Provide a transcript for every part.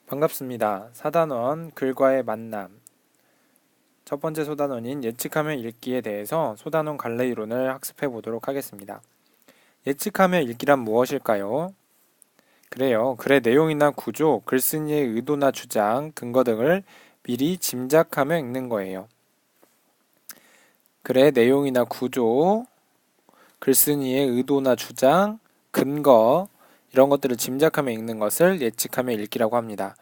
반갑습니다. 사단원 글과의 만남. 첫 번째 소단원인 예측하며 읽기에 대해서 소단원 갈래이론을 학습해 보도록 하겠습니다. 예측하며 읽기란 무엇일까요? 그래요. 글의 내용이나 구조, 글쓴이의 의도나 주장, 근거 등을 미리 짐작하며 읽는 거예요. 글의 내용이나 구조, 글쓴이의 의도나 주장, 근거, 이런 것들을 짐작하며 읽는 것을 예측하며 읽기라고 합니다.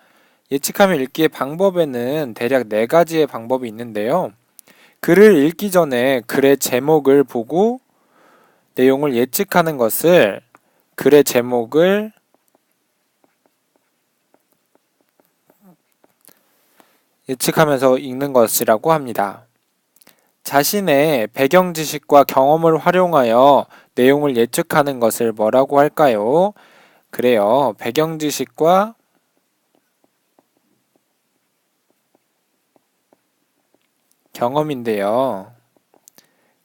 예측하며 읽기의 방법에는 대략 4가지의 방법이 있는데요. 글을 읽기 전에 글의 제목을 보고 내용을 예측하는 것을 글의 제목을 예측하면서 읽는 것이라고 합니다. 자신의 배경 지식과 경험을 활용하여 내용을 예측하는 것을 뭐라고 할까요? 그래요. 배경 지식과 경험인데요.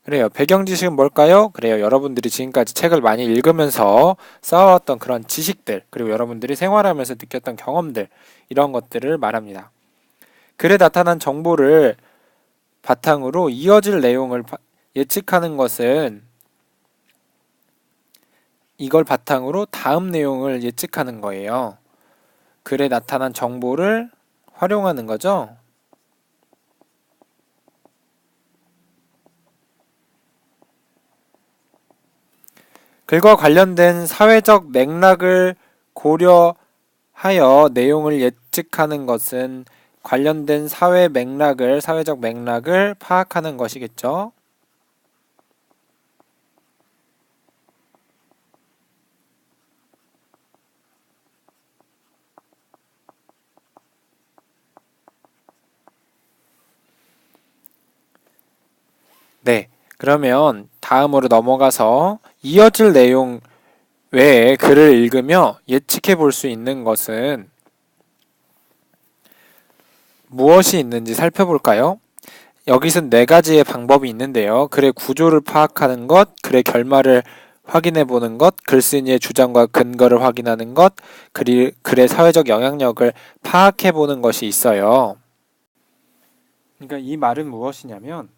그래요. 배경 지식은 뭘까요? 그래요. 여러분들이 지금까지 책을 많이 읽으면서 쌓아왔던 그런 지식들, 그리고 여러분들이 생활하면서 느꼈던 경험들, 이런 것들을 말합니다. 글에 나타난 정보를 바탕으로 이어질 내용을 예측하는 것은 이걸 바탕으로 다음 내용을 예측하는 거예요. 글에 나타난 정보를 활용하는 거죠. 글과 관련된 사회적 맥락을 고려하여 내용을 예측하는 것은 관련된 사회적 맥락을 파악하는 것이겠죠. 네. 그러면 다음으로 넘어가서 이어질 내용 외에 글을 읽으며 예측해 볼 수 있는 것은 무엇이 있는지 살펴볼까요? 여기서 4가지의 방법이 있는데요. 글의 구조를 파악하는 것, 글의 결말을 확인해 보는 것, 글쓴이의 주장과 근거를 확인하는 것, 글의 사회적 영향력을 파악해 보는 것이 있어요. 그러니까 이 말은 무엇이냐면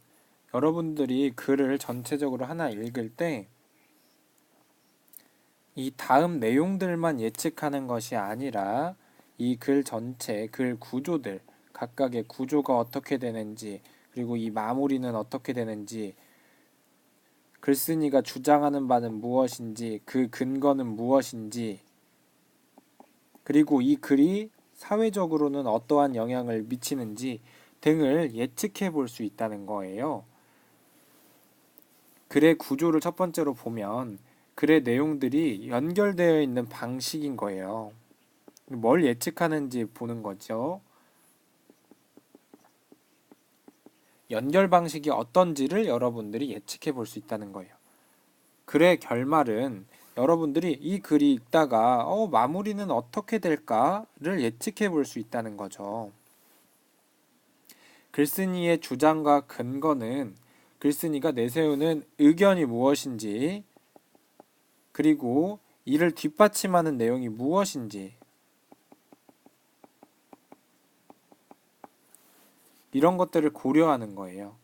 여러분들이 글을 전체적으로 하나 읽을 때 이 다음 내용들만 예측하는 것이 아니라 이 글 전체, 글 구조들, 각각의 구조가 어떻게 되는지, 그리고 이 마무리는 어떻게 되는지, 글쓴이가 주장하는 바는 무엇인지, 그 근거는 무엇인지, 그리고 이 글이 사회적으로는 어떠한 영향을 미치는지 등을 예측해 볼 수 있다는 거예요. 글의 구조를 첫 번째로 보면 글의 내용들이 연결되어 있는 방식인 거예요. 뭘 예측하는지 보는 거죠. 연결 방식이 어떤지를 여러분들이 예측해 볼 수 있다는 거예요. 글의 결말은 여러분들이 이 글이 읽다가 마무리는 어떻게 될까를 예측해 볼 수 있다는 거죠. 글쓴이의 주장과 근거는 글쓴이가 내세우는 의견이 무엇인지, 그리고 이를 뒷받침하는 내용이 무엇인지, 이런 것들을 고려하는 거예요.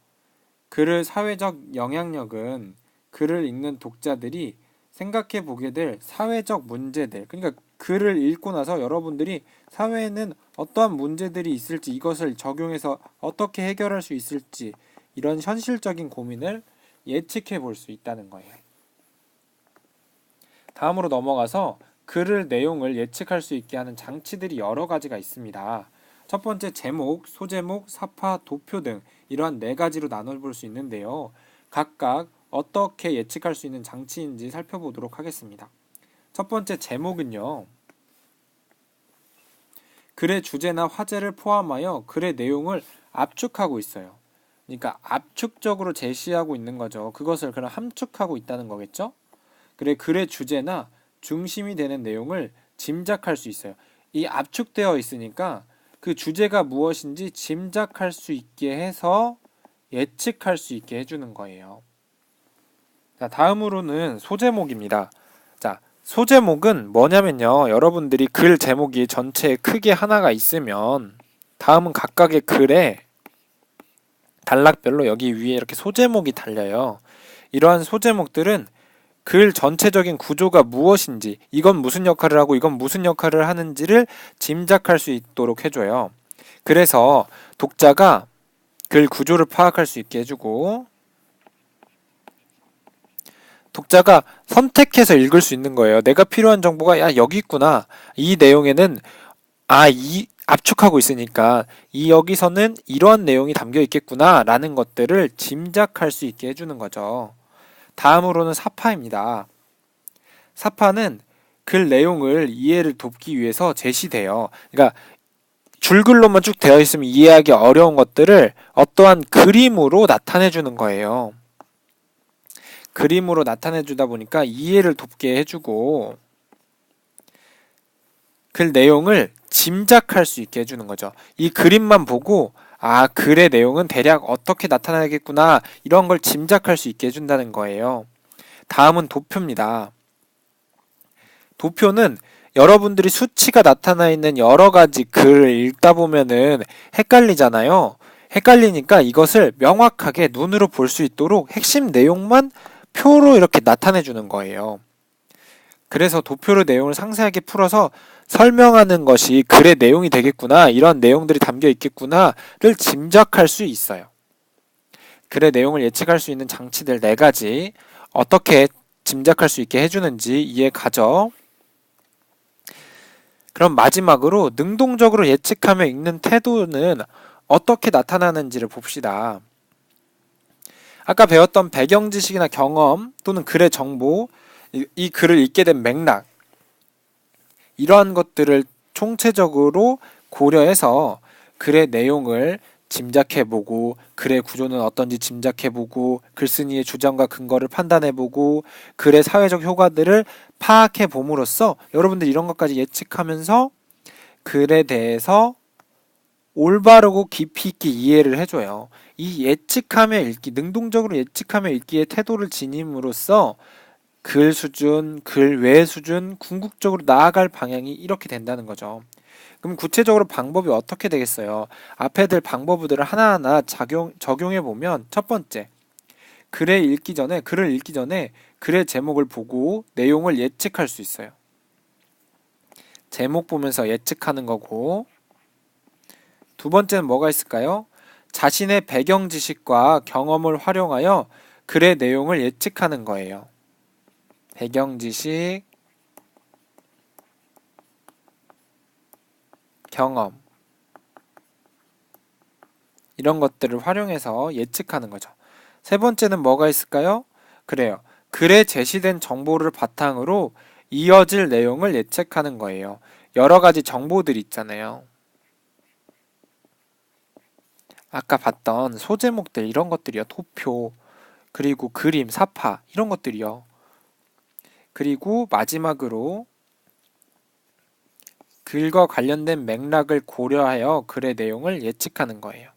글의 사회적 영향력은 글을 읽는 독자들이 생각해 보게 될 사회적 문제들, 그러니까 글을 읽고 나서 여러분들이 사회에는 어떠한 문제들이 있을지, 이것을 적용해서 어떻게 해결할 수 있을지, 이런 현실적인 고민을 예측해 볼 수 있다는 거예요. 다음으로 넘어가서 글의 내용을 예측할 수 있게 하는 장치들이 여러 가지가 있습니다. 첫 번째 제목, 소제목, 사파, 도표 등 이러한 4가지로 나눠볼 수 있는데요. 각각 어떻게 예측할 수 있는 장치인지 살펴보도록 하겠습니다. 첫 번째 제목은요. 글의 주제나 화제를 포함하여 글의 내용을 압축하고 있어요. 그러니까 압축적으로 제시하고 있는 거죠. 그것을 그럼 함축하고 있다는 거겠죠? 그래 글의 주제나 중심이 되는 내용을 짐작할 수 있어요. 이 압축되어 있으니까 그 주제가 무엇인지 짐작할 수 있게 해서 예측할 수 있게 해주는 거예요. 자, 다음으로는 소제목입니다. 자, 소제목은 뭐냐면요. 여러분들이 글 제목이 전체에 크게 하나가 있으면 다음은 각각의 글에 단락별로 여기 위에 이렇게 소제목이 달려요. 이러한 소제목들은 글 전체적인 구조가 무엇인지, 이건 무슨 역할을 하고 이건 무슨 역할을 하는지를 짐작할 수 있도록 해줘요. 그래서 독자가 글 구조를 파악할 수 있게 해주고 독자가 선택해서 읽을 수 있는 거예요. 내가 필요한 정보가 야 여기 있구나. 이 내용에는 이 압축하고 있으니까 이 여기서는 이러한 내용이 담겨 있겠구나 라는 것들을 짐작할 수 있게 해주는 거죠. 다음으로는 사파입니다. 사파는 글 내용을 이해를 돕기 위해서 제시돼요. 그러니까 줄글로만 쭉 되어 있으면 이해하기 어려운 것들을 어떠한 그림으로 나타내 주는 거예요. 그림으로 나타내 주다 보니까 이해를 돕게 해주고 글 내용을 짐작할 수 있게 해주는 거죠. 이 그림만 보고 글의 내용은 대략 어떻게 나타나겠구나 이런 걸 짐작할 수 있게 해준다는 거예요. 다음은 도표입니다. 도표는 여러분들이 수치가 나타나 있는 여러 가지 글을 읽다 보면은 헷갈리잖아요. 헷갈리니까 이것을 명확하게 눈으로 볼 수 있도록 핵심 내용만 표로 이렇게 나타내 주는 거예요. 그래서 도표로 내용을 상세하게 풀어서 설명하는 것이 글의 내용이 되겠구나, 이런 내용들이 담겨 있겠구나를 짐작할 수 있어요. 글의 내용을 예측할 수 있는 장치들 4가지 어떻게 짐작할 수 있게 해주는지 이해 가죠. 그럼 마지막으로 능동적으로 예측하며 읽는 태도는 어떻게 나타나는지를 봅시다. 아까 배웠던 배경 지식이나 경험 또는 글의 정보, 이 글을 읽게 된 맥락, 이러한 것들을 총체적으로 고려해서 글의 내용을 짐작해보고 글의 구조는 어떤지 짐작해보고 글쓴이의 주장과 근거를 판단해보고 글의 사회적 효과들을 파악해봄으로써 여러분들 이런 것까지 예측하면서 글에 대해서 올바르고 깊이 있게 이해를 해줘요. 이 예측하며 읽기, 능동적으로 예측하며 읽기의 태도를 지님으로써 글 수준, 글 외 수준, 궁극적으로 나아갈 방향이 이렇게 된다는 거죠. 그럼 구체적으로 방법이 어떻게 되겠어요? 앞에 들 방법들을 하나하나 적용해 보면 첫 번째, 글을 읽기 전에 글의 제목을 보고 내용을 예측할 수 있어요. 제목 보면서 예측하는 거고, 두 번째는 뭐가 있을까요? 자신의 배경 지식과 경험을 활용하여 글의 내용을 예측하는 거예요. 배경 지식, 경험, 이런 것들을 활용해서 예측하는 거죠. 세 번째는 뭐가 있을까요? 그래요. 글에 제시된 정보를 바탕으로 이어질 내용을 예측하는 거예요. 여러 가지 정보들이 있잖아요. 아까 봤던 소제목들, 이런 것들이요. 도표, 그리고 그림, 사파, 이런 것들이요. 그리고 마지막으로 글과 관련된 맥락을 고려하여 글의 내용을 예측하는 거예요.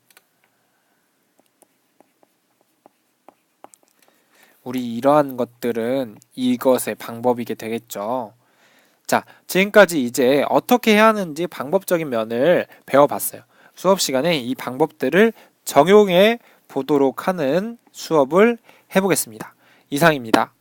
우리 이러한 것들은 이것의 방법이게 되겠죠. 자, 지금까지 이제 어떻게 해야 하는지 방법적인 면을 배워봤어요. 수업 시간에 이 방법들을 적용해 보도록 하는 수업을 해보겠습니다. 이상입니다.